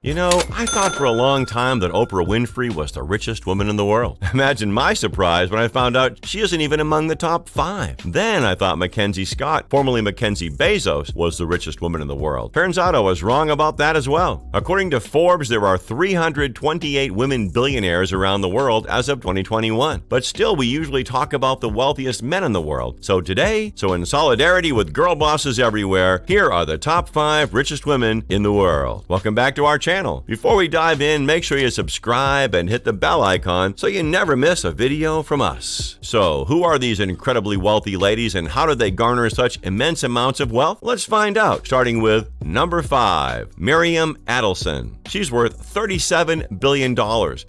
You know, I thought for a long time that Oprah Winfrey was the richest woman in the world. Imagine my surprise when I found out she isn't even among the top 5. Then I thought Mackenzie Scott, formerly Mackenzie Bezos, was the richest woman in the world. Turns out I was wrong about that as well. According to Forbes, there are 328 women billionaires around the world as of 2021. But still, we usually talk about the wealthiest men in the world. So today, in solidarity with girl bosses everywhere, here are the top 5 richest women in the world. Welcome back to our channel. Before we dive in, make sure you subscribe and hit the bell icon so you never miss a video from us. So, who are these incredibly wealthy ladies and how did they garner such immense amounts of wealth? Let's find out, starting with number 5, Miriam Adelson. She's worth $37 billion,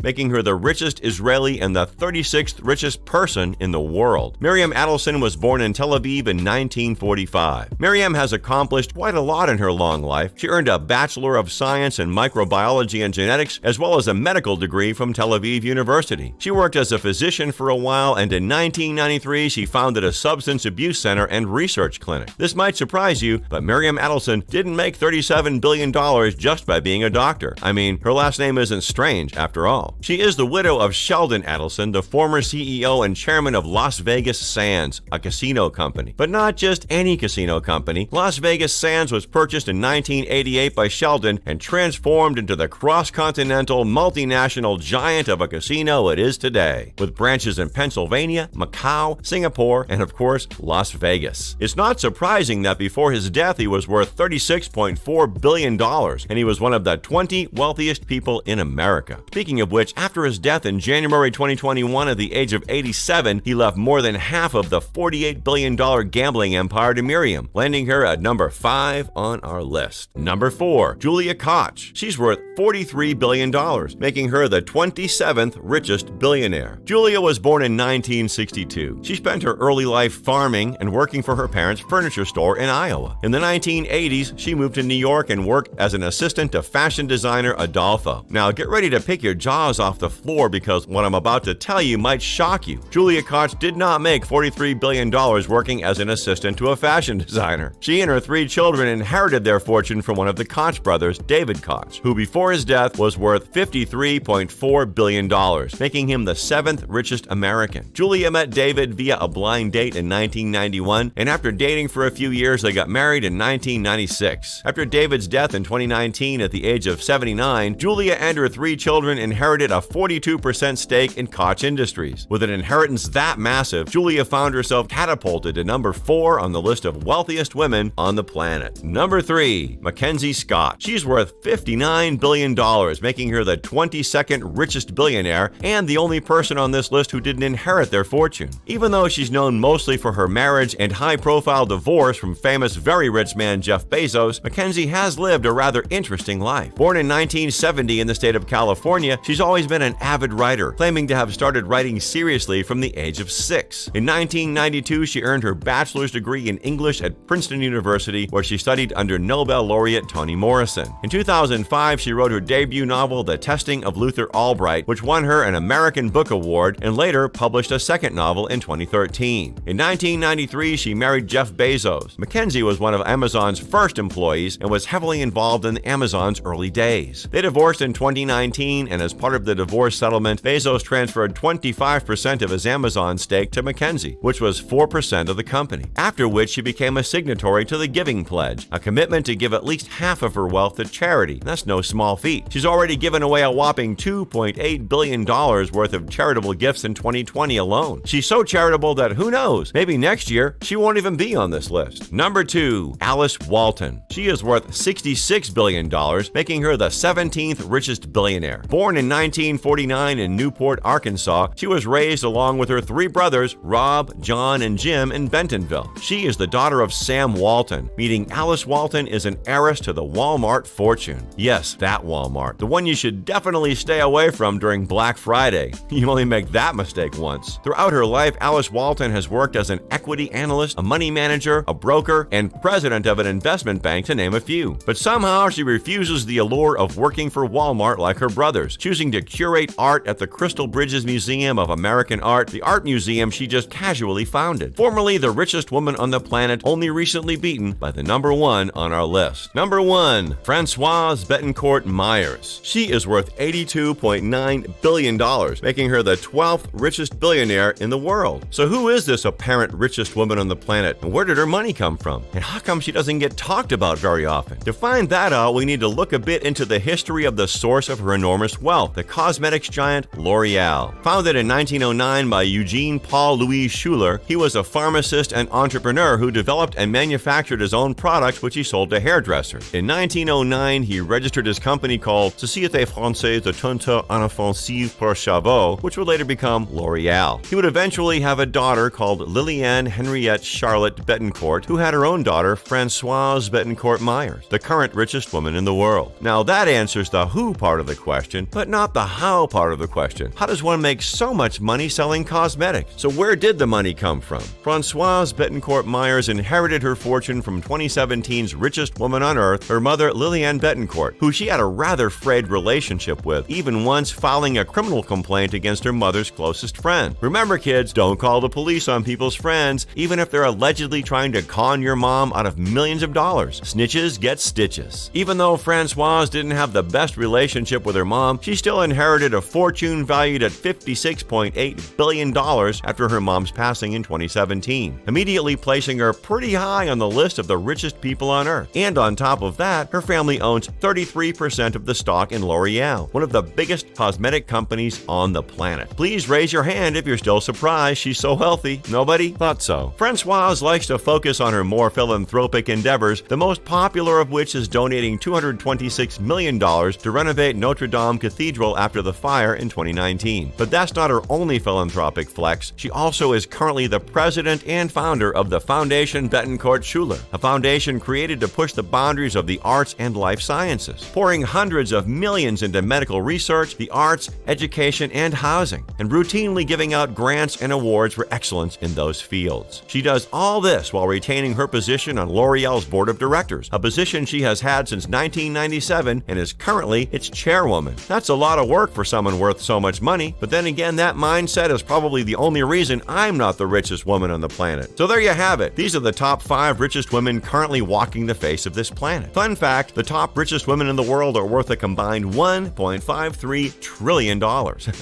making her the richest Israeli and the 36th richest person in the world. Miriam Adelson was born in Tel Aviv in 1945. Miriam has accomplished quite a lot in her long life. She earned a Bachelor of Science in Microbiology and Genetics, as well as a medical degree from Tel Aviv University. She worked as a physician for a while, and in 1993, she founded a substance abuse center and research clinic. This might surprise you, but Miriam Adelson didn't make $37 billion just by being a doctor. I mean, her last name isn't strange, after all. She is the widow of Sheldon Adelson, the former CEO and chairman of Las Vegas Sands, a casino company. But not just any casino company. Las Vegas Sands was purchased in 1988 by Sheldon and transformed into the cross-continental, multinational giant of a casino it is today, with branches in Pennsylvania, Macau, Singapore, and of course, Las Vegas. It's not surprising that before his death, he was worth $36.4 billion, and he was one of the 20 wealthiest people in America. Speaking of which, after his death in January 2021 at the age of 87, he left more than half of the $48 billion gambling empire to Miriam, landing her at number 5 on our list. Number 4, Julia Koch. She's worth $43 billion, making her the 27th richest billionaire. Julia was born in 1962. She spent her early life farming and working for her parents' furniture store in Iowa. In the 1980s, she moved to New York and worked as an assistant to fashion designer Adolfo. Now, get ready to pick your jaws off the floor because what I'm about to tell you might shock you. Julia Koch did not make $43 billion working as an assistant to a fashion designer. She and her 3 children inherited their fortune from one of the Koch brothers, David Koch, who before his death was worth $53.4 billion, making him the 7th richest American. Julia met David via a blind date in 1991, and after dating for a few years, they got married in 1996. After David's death in 2019 at the age of 79, Julia and her 3 children inherited a 42% stake in Koch Industries. With an inheritance that massive, Julia found herself catapulted to number 4 on the list of wealthiest women on the planet. Number 3, Mackenzie Scott. She's worth $59 billion, making her the 22nd richest billionaire and the only person on this list who didn't inherit their fortune. Even though she's known mostly for her marriage and high-profile divorce from famous very rich man Jeff Bezos, Mackenzie has lived a rather interesting life. Born in 1970 in the state of California, she's always been an avid writer, claiming to have started writing seriously from the age of 6. In 1992, she earned her bachelor's degree in English at Princeton University, where she studied under Nobel laureate Toni Morrison. In 2005, she wrote her debut novel, The Testing of Luther Albright, which won her an American Book Award, and later published a second novel in 2013. In 1993, she married Jeff Bezos. Mackenzie was one of Amazon's first employees and was heavily involved in Amazon's early days. They divorced in 2019, and as part of the divorce settlement, Bezos transferred 25% of his Amazon stake to Mackenzie, which was 4% of the company, after which she became a signatory to the Giving Pledge, a commitment to give at least half of her wealth to charity. That's no small feat. She's already given away a whopping $2.8 billion worth of charitable gifts in 2020 alone. She's so charitable that who knows, maybe next year she won't even be on this list. Number 2, Alice Walton. She is worth $66 billion, making her the 17th richest billionaire. Born in 1949 in Newport, Arkansas, she was raised along with her 3 brothers, Rob, John, and Jim, in Bentonville. She is the daughter of Sam Walton, meaning Alice Walton is an heiress to the Walmart fortune. Yes, that Walmart. The one you should definitely stay away from during Black Friday. You only make that mistake once. Throughout her life, Alice Walton has worked as an equity analyst, a money manager, a broker, and president of an investment bank, to name a few. But somehow she refuses the allure of working for Walmart like her brothers, choosing to curate art at the Crystal Bridges Museum of American Art, the art museum she just casually founded. Formerly the richest woman on the planet, only recently beaten by the number 1 on our list. Number 1, Françoise Bettencourt. Betancourt Myers. She is worth $82.9 billion, making her the 12th richest billionaire in the world. So who is this apparent richest woman on the planet, and where did her money come from? And how come she doesn't get talked about very often? To find that out, we need to look a bit into the history of the source of her enormous wealth, the cosmetics giant L'Oreal. Founded in 1909 by Eugene Paul Louis Schuler, he was a pharmacist and entrepreneur who developed and manufactured his own products, which he sold to hairdressers. In 1909, he registered his company called Société Française de Teinture Inoffensive pour Cheveux, which would later become L'Oreal. He would eventually have a daughter called Liliane Henriette Charlotte Betancourt, who had her own daughter, Françoise Betancourt Myers, the current richest woman in the world. Now that answers the who part of the question, but not the how part of the question. How does one make so much money selling cosmetics? So where did the money come from? Françoise Betancourt Myers inherited her fortune from 2017's richest woman on earth, her mother Liliane Betancourt, who she had a rather frayed relationship with, even once filing a criminal complaint against her mother's closest friend. Remember kids, don't call the police on people's friends, even if they're allegedly trying to con your mom out of millions of dollars. Snitches get stitches. Even though Françoise didn't have the best relationship with her mom, she still inherited a fortune valued at $56.8 billion after her mom's passing in 2017, immediately placing her pretty high on the list of the richest people on earth. And on top of that, her family owns 33% of the stock in L'Oreal, one of the biggest cosmetic companies on the planet. Please raise your hand if you're still surprised she's so wealthy. Nobody? Thought so. Françoise likes to focus on her more philanthropic endeavors, the most popular of which is donating $226 million to renovate Notre Dame Cathedral after the fire in 2019. But that's not her only philanthropic flex. She also is currently the president and founder of the Foundation Betancourt Schuler, a foundation created to push the boundaries of the arts and life sciences, pouring hundreds of millions into medical research, the arts, education, and housing, and routinely giving out grants and awards for excellence in those fields. She does all this while retaining her position on L'Oreal's board of directors, a position she has had since 1997 and is currently its chairwoman. That's a lot of work for someone worth so much money, but then again, that mindset is probably the only reason I'm not the richest woman on the planet. So there you have it. These are the top 5 richest women currently walking the face of this planet. Fun fact, the top richest women in the world are worth a combined $1.53 trillion.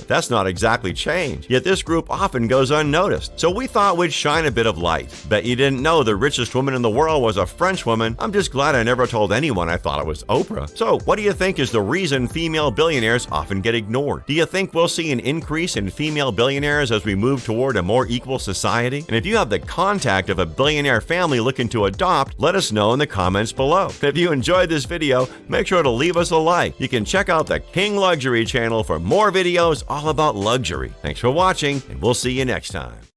That's not exactly change, yet this group often goes unnoticed. So we thought we'd shine a bit of light. Bet you didn't know the richest woman in the world was a French woman. I'm just glad I never told anyone I thought it was Oprah. So what do you think is the reason female billionaires often get ignored? Do you think we'll see an increase in female billionaires as we move toward a more equal society? And if you have the contact of a billionaire family looking to adopt, let us know in the comments below. If you enjoyed this video, make sure to leave us a like. You can check out the King Luxury channel for more videos all about luxury. Thanks for watching, and we'll see you next time.